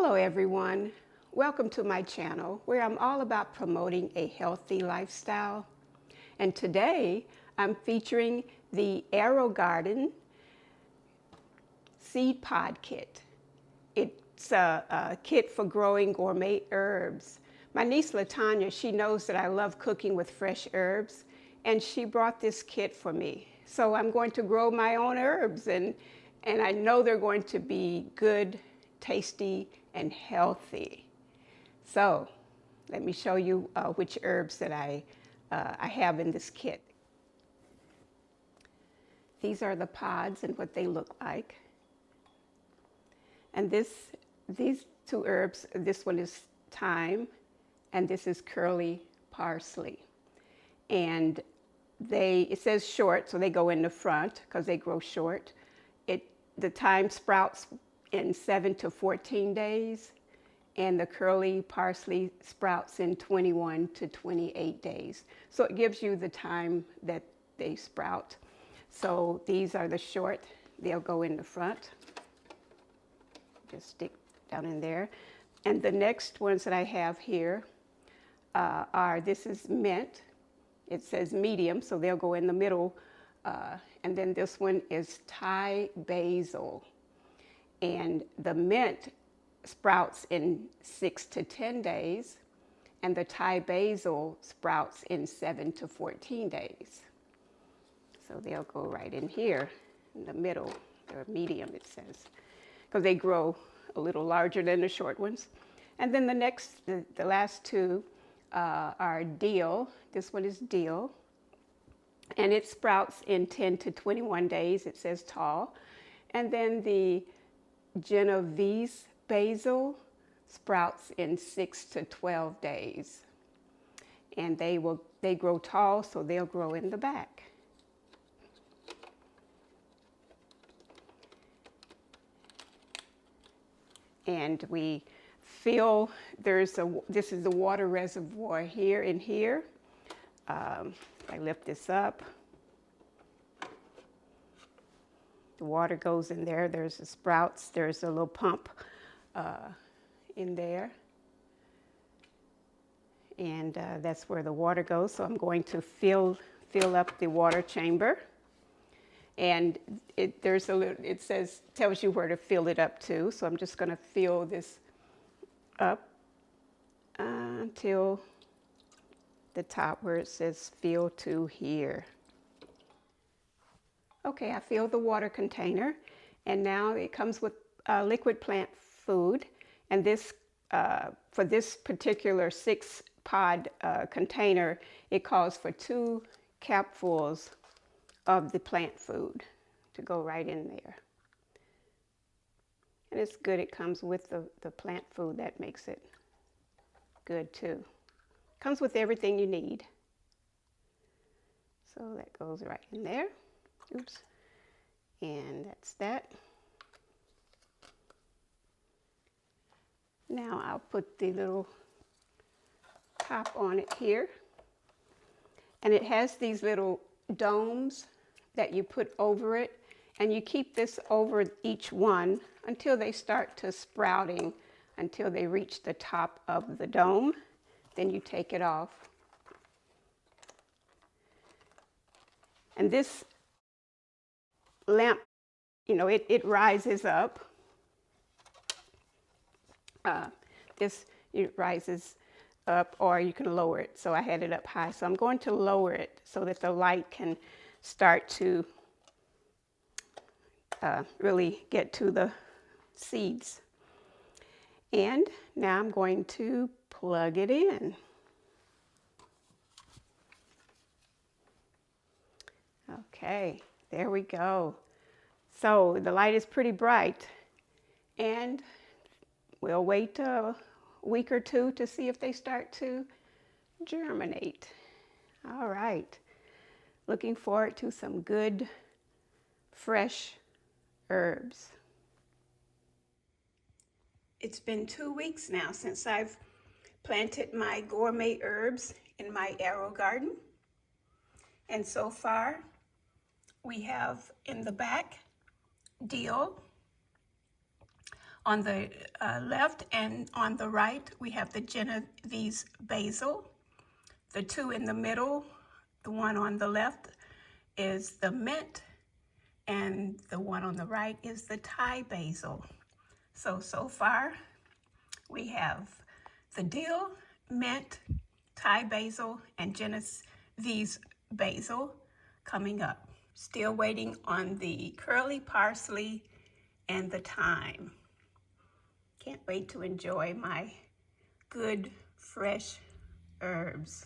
Hello everyone, welcome to my channel where I'm all about promoting a healthy lifestyle. And today I'm featuring the AeroGarden Seed Pod Kit. It's a kit for growing gourmet herbs. My niece LaTanya, she knows that I love cooking with fresh herbs, and she brought this kit for me. So I'm going to grow my own herbs, and I know they're going to be good, tasty, and healthy. So let me show you which herbs that I have in this kit. These are the pods and what they look like. And these two herbs, this one is thyme, and this is curly parsley. And it says short, so they go in the front because they grow short. The thyme sprouts in 7 to 14 days, and the curly parsley sprouts in 21 to 28 days. So it gives you the time that they sprout. So these are the short, they'll go in the front. Just stick down in there. And the next ones that I have here this is mint. It says medium, so they'll go in the middle. And then this one is Thai basil. And the mint sprouts in 6 to 10 days, and the Thai basil sprouts in 7 to 14 days. So they'll go right in here in the middle, or medium it says, because they grow a little larger than the short ones. And then the last two are dill. This one is dill, and it sprouts in 10 to 21 days. It says tall. And then the Genovese basil sprouts in 6 to 12 days. And they grow tall, so they'll grow in the back. And we feel this is the water reservoir here and here. I lift this up. The water goes in there. There's the sprouts. There's a little pump in there. And that's where the water goes. So I'm going to fill up the water chamber. And it tells you where to fill it up to. So I'm just going to fill this up until the top where it says fill to here. Okay, I filled the water container, and now it comes with liquid plant food. And this, for this particular 6-pod container, it calls for 2 capfuls of the plant food to go right in there. And it's good it comes with the plant food. That makes it good too. Comes with everything you need. So that goes right in there. Oops. And that's that. Now I'll put the little top on it here. And it has these little domes that you put over it. And you keep this over each one until they start to sprouting, until they reach the top of the dome. Then you take it off. And this lamp, it rises up. It rises up, or you can lower it. So I had it up high. So I'm going to lower it so that the light can start to really get to the seeds. And now I'm going to plug it in. Okay, there we go. So the light is pretty bright, and we'll wait a week or two to see if they start to germinate. All right, looking forward to some good, fresh herbs. It's been 2 weeks now since I've planted my gourmet herbs in my AeroGarden. And so far, we have in the back dill, On the left and on the right, we have the Genovese basil. The two in the middle, the one on the left is the mint, and the one on the right is the Thai basil. So far, we have the dill, mint, Thai basil, and Genovese basil coming up. Still waiting on the curly parsley and the thyme. Can't wait to enjoy my good, fresh herbs.